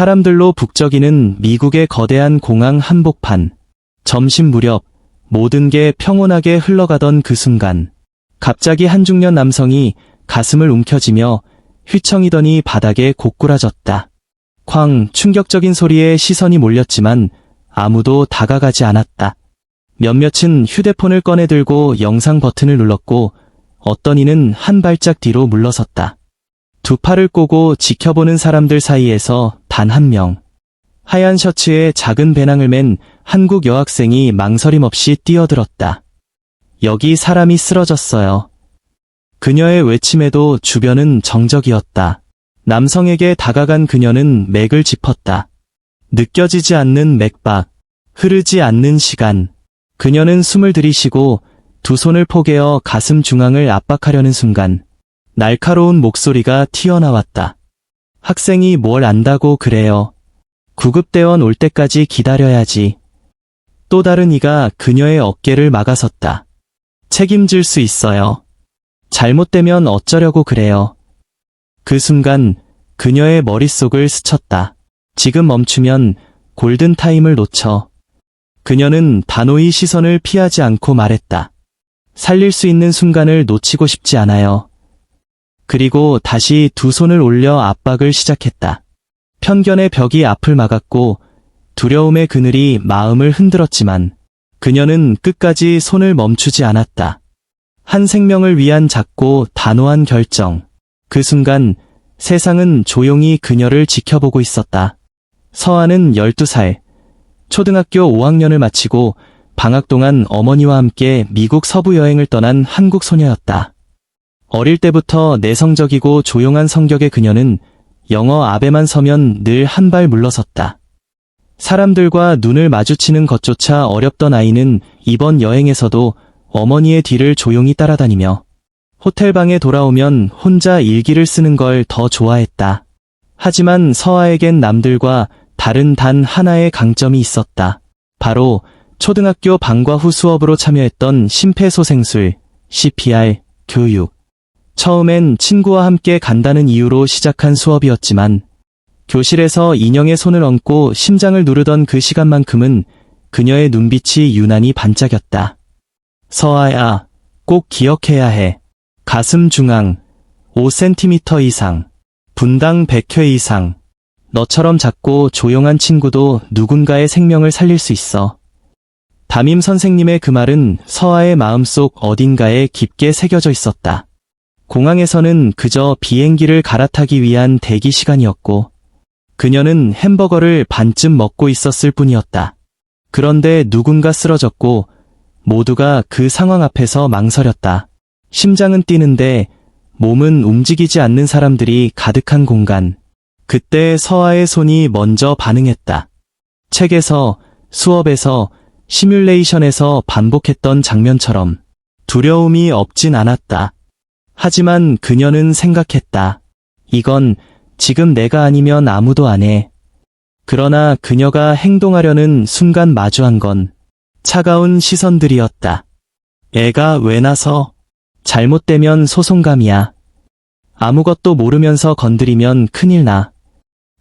사람들로 북적이는 미국의 거대한 공항 한복판. 점심 무렵 모든 게 평온하게 흘러가던 그 순간 갑자기 한 중년 남성이 가슴을 움켜쥐며 휘청이더니 바닥에 고꾸라졌다. 쾅. 충격적인 소리에 시선이 몰렸지만 아무도 다가가지 않았다. 몇몇은 휴대폰을 꺼내 들고 영상 버튼을 눌렀고 어떤 이는 한 발짝 뒤로 물러섰다. 두 팔을 꼬고 지켜보는 사람들 사이에서 단 한 명. 하얀 셔츠에 작은 배낭을 맨 한국 여학생이 망설임 없이 뛰어들었다. 여기 사람이 쓰러졌어요. 그녀의 외침에도 주변은 정적이었다. 남성에게 다가간 그녀는 맥을 짚었다. 느껴지지 않는 맥박, 흐르지 않는 시간. 그녀는 숨을 들이쉬고 두 손을 포개어 가슴 중앙을 압박하려는 순간 날카로운 목소리가 튀어나왔다. 학생이 뭘 안다고 그래요. 구급대원 올 때까지 기다려야지. 또 다른 이가 그녀의 어깨를 막아섰다. 책임질 수 있어요. 잘못되면 어쩌려고 그래요. 그 순간 그녀의 머릿속을 스쳤다. 지금 멈추면 골든타임을 놓쳐. 그녀는 단호히 시선을 피하지 않고 말했다. 살릴 수 있는 순간을 놓치고 싶지 않아요. 그리고 다시 두 손을 올려 압박을 시작했다. 편견의 벽이 앞을 막았고 두려움의 그늘이 마음을 흔들었지만 그녀는 끝까지 손을 멈추지 않았다. 한 생명을 위한 작고 단호한 결정. 그 순간 세상은 조용히 그녀를 지켜보고 있었다. 서아는 12살, 초등학교 5학년을 마치고 방학 동안 어머니와 함께 미국 서부 여행을 떠난 한국 소녀였다. 어릴 때부터 내성적이고 조용한 성격의 그녀는 영어 앞에만 서면 늘 한 발 물러섰다. 사람들과 눈을 마주치는 것조차 어렵던 아이는 이번 여행에서도 어머니의 뒤를 조용히 따라다니며 호텔방에 돌아오면 혼자 일기를 쓰는 걸 더 좋아했다. 하지만 서아에겐 남들과 다른 단 하나의 강점이 있었다. 바로 초등학교 방과 후 수업으로 참여했던 심폐소생술, CPR, 교육. 처음엔 친구와 함께 간다는 이유로 시작한 수업이었지만 교실에서 인형의 손을 얹고 심장을 누르던 그 시간만큼은 그녀의 눈빛이 유난히 반짝였다. 서아야, 꼭 기억해야 해. 가슴 중앙 5cm 이상, 분당 100회 이상. 너처럼 작고 조용한 친구도 누군가의 생명을 살릴 수 있어. 담임 선생님의 그 말은 서아의 마음속 어딘가에 깊게 새겨져 있었다. 공항에서는 그저 비행기를 갈아타기 위한 대기 시간이었고 그녀는 햄버거를 반쯤 먹고 있었을 뿐이었다. 그런데 누군가 쓰러졌고 모두가 그 상황 앞에서 망설였다. 심장은 뛰는데 몸은 움직이지 않는 사람들이 가득한 공간. 그때 서아의 손이 먼저 반응했다. 책에서, 수업에서, 시뮬레이션에서 반복했던 장면처럼 두려움이 없진 않았다. 하지만 그녀는 생각했다. 이건 지금 내가 아니면 아무도 안 해. 그러나 그녀가 행동하려는 순간 마주한 건 차가운 시선들이었다. 애가 왜 나서? 잘못되면 소송감이야. 아무것도 모르면서 건드리면 큰일 나.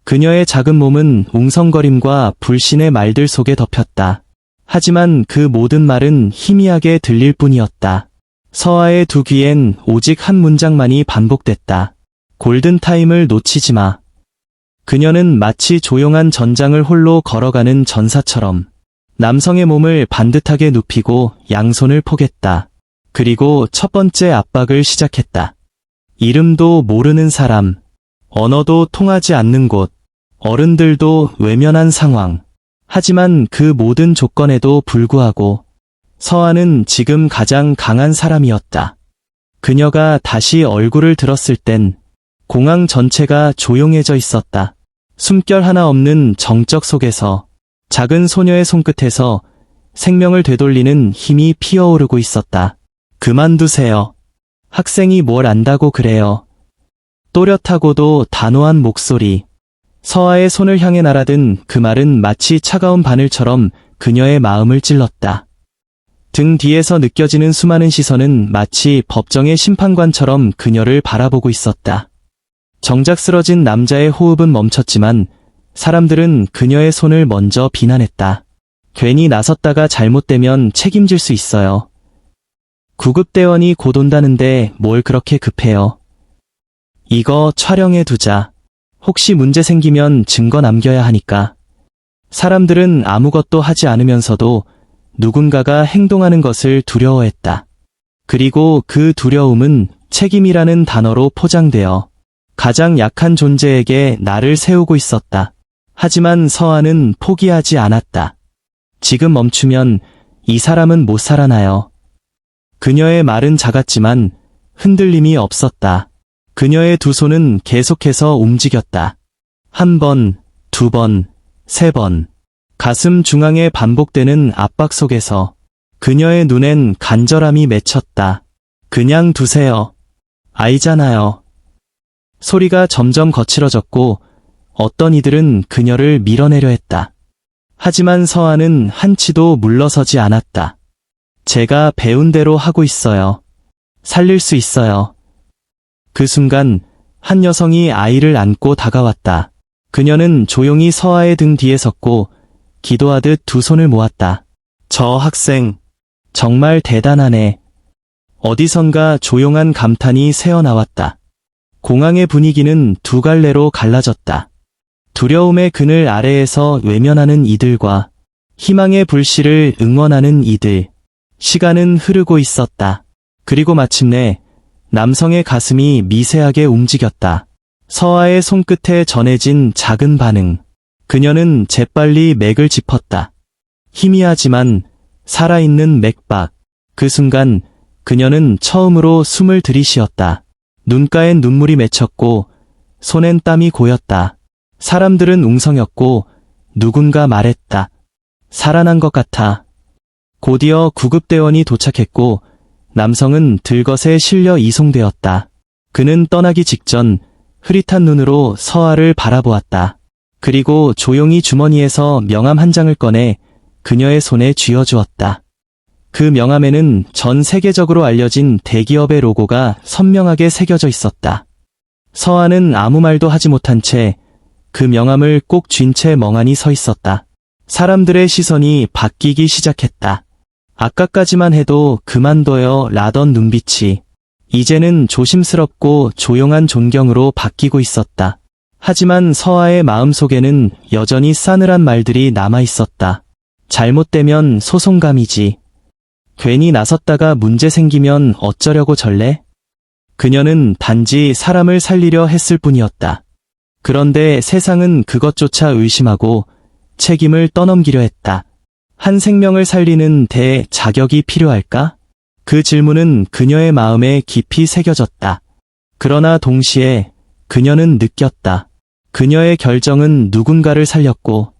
그녀의 작은 몸은 웅성거림과 불신의 말들 속에 덮였다. 하지만 그 모든 말은 희미하게 들릴 뿐이었다. 서아의 두 귀엔 오직 한 문장만이 반복됐다. 골든타임을 놓치지 마. 그녀는 마치 조용한 전장을 홀로 걸어가는 전사처럼 남성의 몸을 반듯하게 눕히고 양손을 포겠다. 그리고 첫 번째 압박을 시작했다. 이름도 모르는 사람, 언어도 통하지 않는 곳, 어른들도 외면한 상황. 하지만 그 모든 조건에도 불구하고 서아는 지금 가장 강한 사람이었다. 그녀가 다시 얼굴을 들었을 땐 공항 전체가 조용해져 있었다. 숨결 하나 없는 정적 속에서 작은 소녀의 손끝에서 생명을 되돌리는 힘이 피어오르고 있었다. 그만두세요. 학생이 뭘 안다고 그래요. 또렷하고도 단호한 목소리. 서아의 손을 향해 날아든 그 말은 마치 차가운 바늘처럼 그녀의 마음을 찔렀다. 등 뒤에서 느껴지는 수많은 시선은 마치 법정의 심판관처럼 그녀를 바라보고 있었다. 정작 쓰러진 남자의 호흡은 멈췄지만 사람들은 그녀의 손을 먼저 비난했다. 괜히 나섰다가 잘못되면 책임질 수 있어요. 구급대원이 곧 온다는데 뭘 그렇게 급해요. 이거 촬영해 두자. 혹시 문제 생기면 증거 남겨야 하니까. 사람들은 아무것도 하지 않으면서도 누군가가 행동하는 것을 두려워했다. 그리고 그 두려움은 책임이라는 단어로 포장되어 가장 약한 존재에게 나를 세우고 있었다. 하지만 서아는 포기하지 않았다. 지금 멈추면 이 사람은 못 살아나요. 그녀의 말은 작았지만 흔들림이 없었다. 그녀의 두 손은 계속해서 움직였다. 한 번, 두 번, 세 번. 가슴 중앙에 반복되는 압박 속에서 그녀의 눈엔 간절함이 맺혔다. 그냥 두세요. 알잖아요. 소리가 점점 거칠어졌고 어떤 이들은 그녀를 밀어내려 했다. 하지만 서아는 한치도 물러서지 않았다. 제가 배운 대로 하고 있어요. 살릴 수 있어요. 그 순간 한 여성이 아이를 안고 다가왔다. 그녀는 조용히 서아의 등 뒤에 섰고 기도하듯 두 손을 모았다. 저 학생, 정말 대단하네. 어디선가 조용한 감탄이 새어나왔다. 공항의 분위기는 두 갈래로 갈라졌다. 두려움의 그늘 아래에서 외면하는 이들과 희망의 불씨를 응원하는 이들. 시간은 흐르고 있었다. 그리고 마침내 남성의 가슴이 미세하게 움직였다. 서아의 손끝에 전해진 작은 반응. 그녀는 재빨리 맥을 짚었다. 희미하지만 살아있는 맥박. 그 순간 그녀는 처음으로 숨을 들이쉬었다. 눈가엔 눈물이 맺혔고 손엔 땀이 고였다. 사람들은 웅성였고 누군가 말했다. 살아난 것 같아. 곧이어 구급대원이 도착했고 남성은 들것에 실려 이송되었다. 그는 떠나기 직전 흐릿한 눈으로 서아를 바라보았다. 그리고 조용히 주머니에서 명함 한 장을 꺼내 그녀의 손에 쥐어주었다. 그 명함에는 전 세계적으로 알려진 대기업의 로고가 선명하게 새겨져 있었다. 서아는 아무 말도 하지 못한 채 그 명함을 꼭 쥔 채 멍하니 서 있었다. 사람들의 시선이 바뀌기 시작했다. 아까까지만 해도 그만둬요 라던 눈빛이 이제는 조심스럽고 조용한 존경으로 바뀌고 있었다. 하지만 서아의 마음속에는 여전히 싸늘한 말들이 남아있었다. 잘못되면 소송감이지. 괜히 나섰다가 문제 생기면 어쩌려고 절래? 그녀는 단지 사람을 살리려 했을 뿐이었다. 그런데 세상은 그것조차 의심하고 책임을 떠넘기려 했다. 한 생명을 살리는 자격이 필요할까? 그 질문은 그녀의 마음에 깊이 새겨졌다. 그러나 동시에 그녀는 느꼈다. 그녀의 결정은 누군가를 살렸고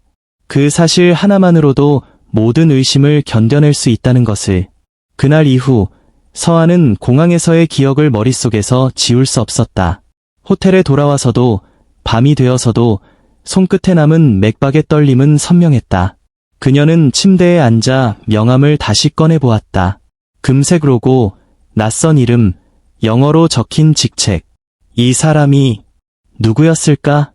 그 사실 하나만으로도 모든 의심을 견뎌낼 수 있다는 것을. 그날 이후 서아는 공항에서의 기억을 머릿속에서 지울 수 없었다. 호텔에 돌아와서도 밤이 되어서도 손끝에 남은 맥박의 떨림은 선명했다. 그녀는 침대에 앉아 명함을 다시 꺼내보았다. 금색 로고, 낯선 이름, 영어로 적힌 직책. 이 사람이 누구였을까?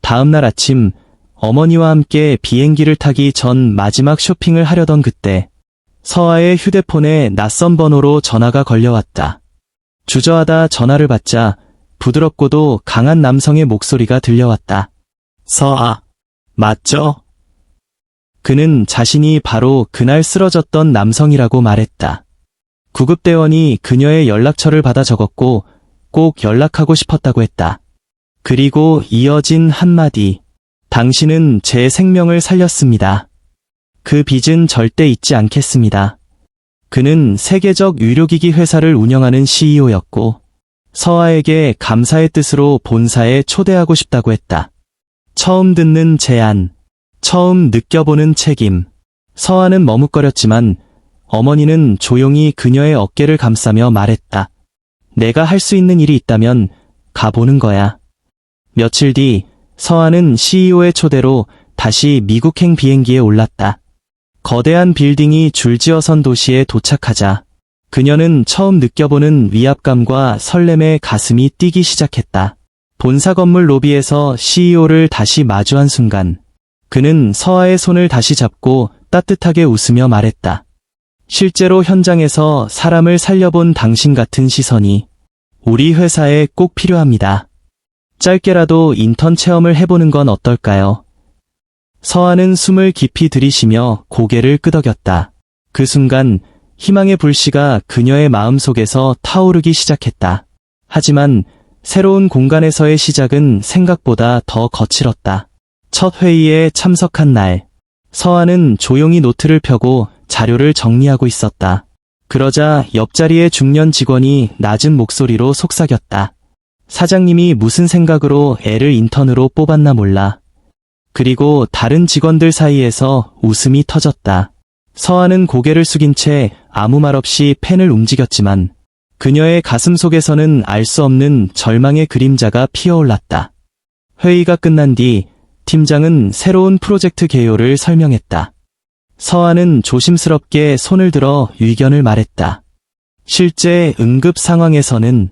다음 날 아침 어머니와 함께 비행기를 타기 전 마지막 쇼핑을 하려던 그때 서아의 휴대폰에 낯선 번호로 전화가 걸려왔다. 주저하다 전화를 받자 부드럽고도 강한 남성의 목소리가 들려왔다. 서아, 맞죠? 그는 자신이 바로 그날 쓰러졌던 남성이라고 말했다. 구급대원이 그녀의 연락처를 받아 적었고 꼭 연락하고 싶었다고 했다. 그리고 이어진 한마디. 당신은 제 생명을 살렸습니다. 그 빚은 절대 잊지 않겠습니다. 그는 세계적 의료기기 회사를 운영하는 CEO였고 서아에게 감사의 뜻으로 본사에 초대하고 싶다고 했다. 처음 듣는 제안, 처음 느껴보는 책임. 서아는 머뭇거렸지만 어머니는 조용히 그녀의 어깨를 감싸며 말했다. 내가 할 수 있는 일이 있다면 가보는 거야. 며칠 뒤 서아는 CEO의 초대로 다시 미국행 비행기에 올랐다. 거대한 빌딩이 줄지어선 도시에 도착하자 그녀는 처음 느껴보는 위압감과 설렘에 가슴이 뛰기 시작했다. 본사 건물 로비에서 CEO를 다시 마주한 순간 그는 서아의 손을 다시 잡고 따뜻하게 웃으며 말했다. 실제로 현장에서 사람을 살려본 당신 같은 시선이 우리 회사에 꼭 필요합니다. 짧게라도 인턴 체험을 해보는 건 어떨까요? 서아는 숨을 깊이 들이쉬며 고개를 끄덕였다. 그 순간 희망의 불씨가 그녀의 마음속에서 타오르기 시작했다. 하지만 새로운 공간에서의 시작은 생각보다 더 거칠었다. 첫 회의에 참석한 날, 서아는 조용히 노트를 펴고 자료를 정리하고 있었다. 그러자 옆자리의 중년 직원이 낮은 목소리로 속삭였다. 사장님이 무슨 생각으로 애를 인턴으로 뽑았나 몰라. 그리고 다른 직원들 사이에서 웃음이 터졌다. 서아는 고개를 숙인 채 아무 말 없이 펜을 움직였지만 그녀의 가슴 속에서는 알 수 없는 절망의 그림자가 피어올랐다. 회의가 끝난 뒤 팀장은 새로운 프로젝트 개요를 설명했다. 서아는 조심스럽게 손을 들어 의견을 말했다. 실제 응급 상황에서는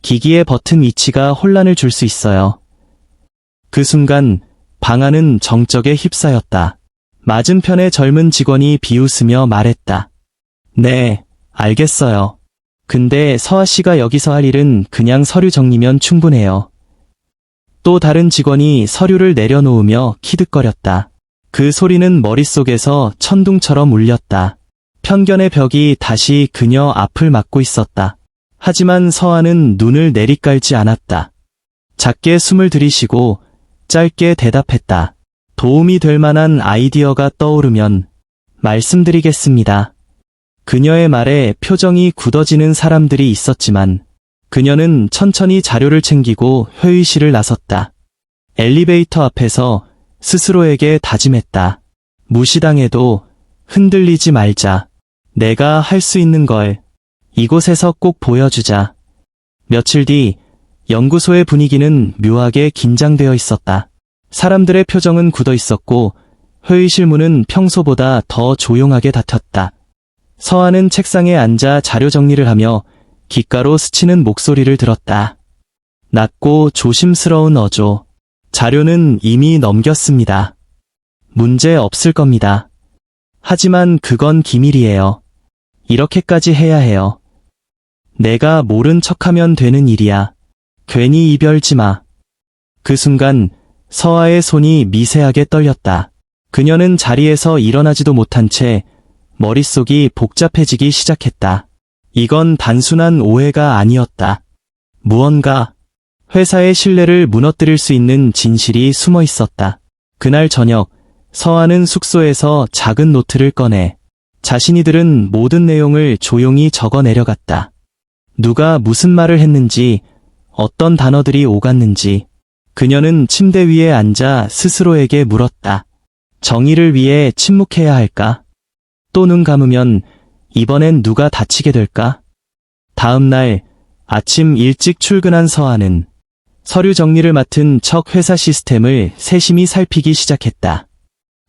기기의 버튼 위치가 혼란을 줄 수 있어요. 그 순간 방안은 정적에 휩싸였다. 맞은편의 젊은 직원이 비웃으며 말했다. 네, 알겠어요. 근데 서아 씨가 여기서 할 일은 그냥 서류 정리면 충분해요. 또 다른 직원이 서류를 내려놓으며 키득거렸다. 그 소리는 머릿속에서 천둥처럼 울렸다. 편견의 벽이 다시 그녀 앞을 막고 있었다. 하지만 서아는 눈을 내리깔지 않았다. 작게 숨을 들이쉬고 짧게 대답했다. 도움이 될 만한 아이디어가 떠오르면 말씀드리겠습니다. 그녀의 말에 표정이 굳어지는 사람들이 있었지만 그녀는 천천히 자료를 챙기고 회의실을 나섰다. 엘리베이터 앞에서 스스로에게 다짐했다. 무시당해도 흔들리지 말자. 내가 할 수 있는 걸 이곳에서 꼭 보여주자. 며칠 뒤 연구소의 분위기는 묘하게 긴장되어 있었다. 사람들의 표정은 굳어 있었고 회의실 문은 평소보다 더 조용하게 닫혔다. 서아는 책상에 앉아 자료 정리를 하며 귓가로 스치는 목소리를 들었다. 낮고 조심스러운 어조. 자료는 이미 넘겼습니다. 문제 없을 겁니다. 하지만 그건 기밀이에요. 이렇게까지 해야 해요. 내가 모른 척하면 되는 일이야. 괜히 이별지 마. 그 순간 서아의 손이 미세하게 떨렸다. 그녀는 자리에서 일어나지도 못한 채 머릿속이 복잡해지기 시작했다. 이건 단순한 오해가 아니었다. 무언가 회사의 신뢰를 무너뜨릴 수 있는 진실이 숨어 있었다. 그날 저녁 서아는 숙소에서 작은 노트를 꺼내 자신이 들은 모든 내용을 조용히 적어 내려갔다. 누가 무슨 말을 했는지, 어떤 단어들이 오갔는지. 그녀는 침대 위에 앉아 스스로에게 물었다. 정의를 위해 침묵해야 할까? 또 눈 감으면 이번엔 누가 다치게 될까? 다음 날 아침 일찍 출근한 서아는 서류 정리를 맡은 척 회사 시스템을 세심히 살피기 시작했다.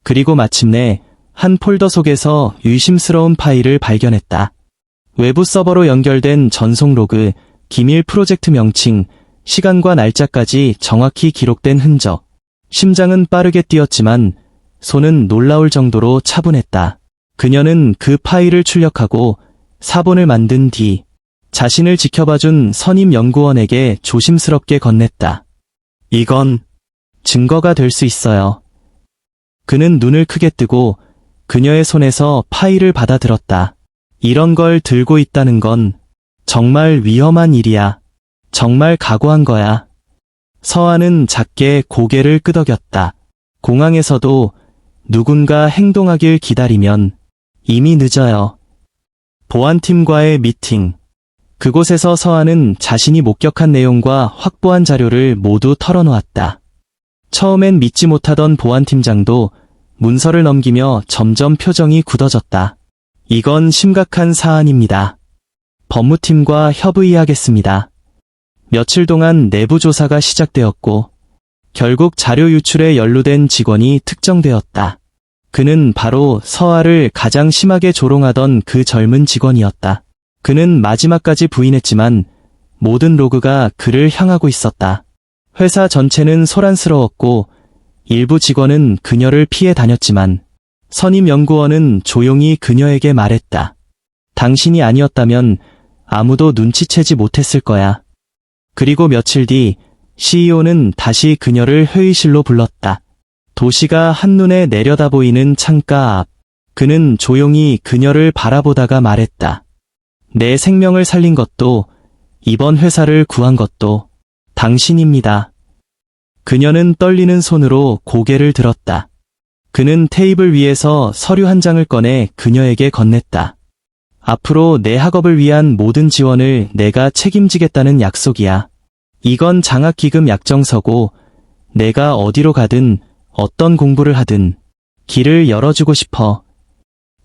그리고 마침내 한 폴더 속에서 의심스러운 파일을 발견했다. 외부 서버로 연결된 전송 로그, 기밀 프로젝트 명칭, 시간과 날짜까지 정확히 기록된 흔적. 심장은 빠르게 뛰었지만 손은 놀라울 정도로 차분했다. 그녀는 그 파일을 출력하고 사본을 만든 뒤 자신을 지켜봐준 선임 연구원에게 조심스럽게 건넸다. 이건 증거가 될 수 있어요. 그는 눈을 크게 뜨고 그녀의 손에서 파일을 받아들었다. 이런 걸 들고 있다는 건 정말 위험한 일이야. 정말 각오한 거야. 서아는 작게 고개를 끄덕였다. 공항에서도 누군가 행동하길 기다리면 이미 늦어요. 보안팀과의 미팅. 그곳에서 서아는 자신이 목격한 내용과 확보한 자료를 모두 털어놓았다. 처음엔 믿지 못하던 보안팀장도 문서를 넘기며 점점 표정이 굳어졌다. 이건 심각한 사안입니다. 법무팀과 협의하겠습니다. 며칠 동안 내부 조사가 시작되었고 결국 자료 유출에 연루된 직원이 특정되었다. 그는 바로 서아를 가장 심하게 조롱하던 그 젊은 직원이었다. 그는 마지막까지 부인했지만 모든 로그가 그를 향하고 있었다. 회사 전체는 소란스러웠고 일부 직원은 그녀를 피해 다녔지만 선임 연구원은 조용히 그녀에게 말했다. 당신이 아니었다면 아무도 눈치채지 못했을 거야. 그리고 며칠 뒤 CEO는 다시 그녀를 회의실로 불렀다. 도시가 한눈에 내려다 보이는 창가 앞. 그는 조용히 그녀를 바라보다가 말했다. 내 생명을 살린 것도 이번 회사를 구한 것도 당신입니다. 그녀는 떨리는 손으로 고개를 들었다. 그는 테이블 위에서 서류 한 장을 꺼내 그녀에게 건넸다. 앞으로 내 학업을 위한 모든 지원을 내가 책임지겠다는 약속이야. 이건 장학기금 약정서고 내가 어디로 가든 어떤 공부를 하든 길을 열어주고 싶어.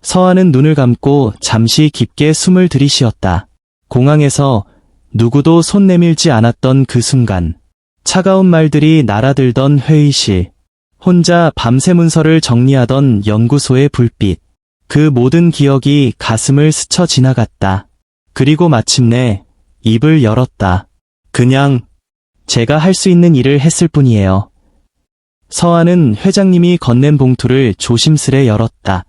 서아는 눈을 감고 잠시 깊게 숨을 들이쉬었다. 공항에서 누구도 손 내밀지 않았던 그 순간, 차가운 말들이 날아들던 회의실, 혼자 밤새 문서를 정리하던 연구소의 불빛, 그 모든 기억이 가슴을 스쳐 지나갔다. 그리고 마침내 입을 열었다. 그냥 제가 할 수 있는 일을 했을 뿐이에요. 서아는 회장님이 건넨 봉투를 조심스레 열었다.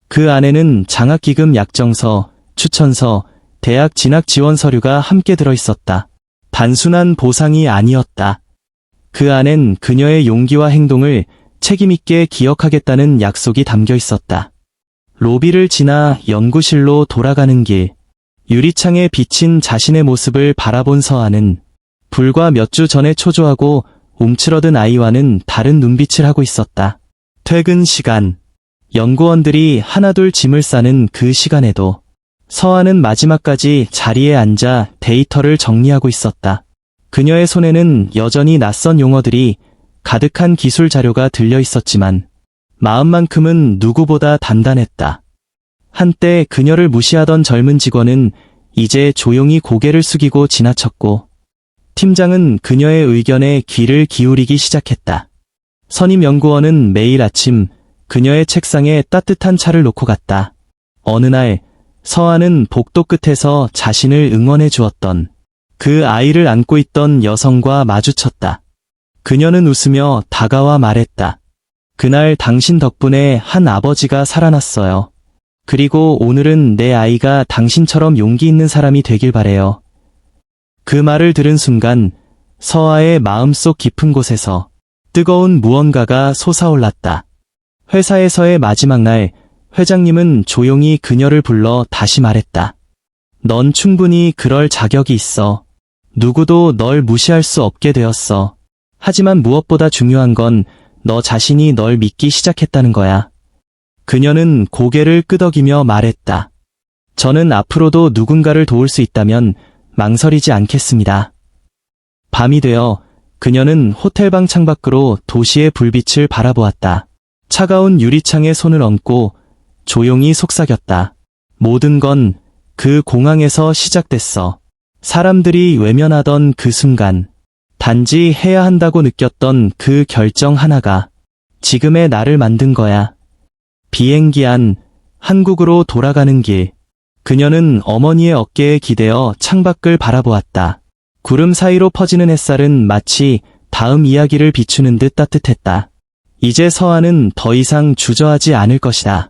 그 안에는 장학기금 약정서, 추천서, 대학 진학 지원 서류가 함께 들어있었다. 단순한 보상이 아니었다. 그 안엔 그녀의 용기와 행동을 책임있게 기억하겠다는 약속이 담겨 있었다. 로비를 지나 연구실로 돌아가는 길, 유리창에 비친 자신의 모습을 바라본 서아는 불과 몇 주 전에 초조하고 움츠러든 아이와는 다른 눈빛을 하고 있었다. 퇴근 시간, 연구원들이 하나둘 짐을 싸는 그 시간에도 서아는 마지막까지 자리에 앉아 데이터를 정리하고 있었다. 그녀의 손에는 여전히 낯선 용어들이 가득한 기술 자료가 들려 있었지만 마음만큼은 누구보다 단단했다. 한때 그녀를 무시하던 젊은 직원은 이제 조용히 고개를 숙이고 지나쳤고 팀장은 그녀의 의견에 귀를 기울이기 시작했다. 선임 연구원은 매일 아침 그녀의 책상에 따뜻한 차를 놓고 갔다. 어느 날 서아는 복도 끝에서 자신을 응원해 주었던 그 아이를 안고 있던 여성과 마주쳤다. 그녀는 웃으며 다가와 말했다. 그날 당신 덕분에 한 아버지가 살아났어요. 그리고 오늘은 내 아이가 당신처럼 용기 있는 사람이 되길 바래요. 그 말을 들은 순간 서아의 마음속 깊은 곳에서 뜨거운 무언가가 솟아올랐다. 회사에서의 마지막 날, 회장님은 조용히 그녀를 불러 다시 말했다. 넌 충분히 그럴 자격이 있어. 누구도 널 무시할 수 없게 되었어. 하지만 무엇보다 중요한 건 너 자신이 널 믿기 시작했다는 거야. 그녀는 고개를 끄덕이며 말했다. 저는 앞으로도 누군가를 도울 수 있다면 망설이지 않겠습니다. 밤이 되어 그녀는 호텔방 창밖으로 도시의 불빛을 바라보았다. 차가운 유리창에 손을 얹고 조용히 속삭였다. 모든 건 그 공항에서 시작됐어. 사람들이 외면하던 그 순간, 단지 해야 한다고 느꼈던 그 결정 하나가 지금의 나를 만든 거야. 비행기 안, 한국으로 돌아가는 길. 그녀는 어머니의 어깨에 기대어 창밖을 바라보았다. 구름 사이로 퍼지는 햇살은 마치 다음 이야기를 비추는 듯 따뜻했다. 이제 서아는 더 이상 주저하지 않을 것이다.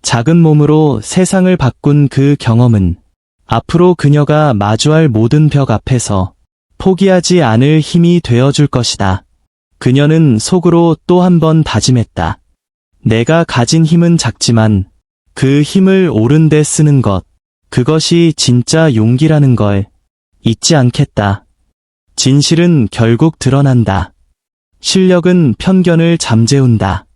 작은 몸으로 세상을 바꾼 그 경험은 앞으로 그녀가 마주할 모든 벽 앞에서 포기하지 않을 힘이 되어줄 것이다. 그녀는 속으로 또 한 번 다짐했다. 내가 가진 힘은 작지만 그 힘을 옳은 데 쓰는 것, 그것이 진짜 용기라는 걸 잊지 않겠다. 진실은 결국 드러난다. 실력은 편견을 잠재운다.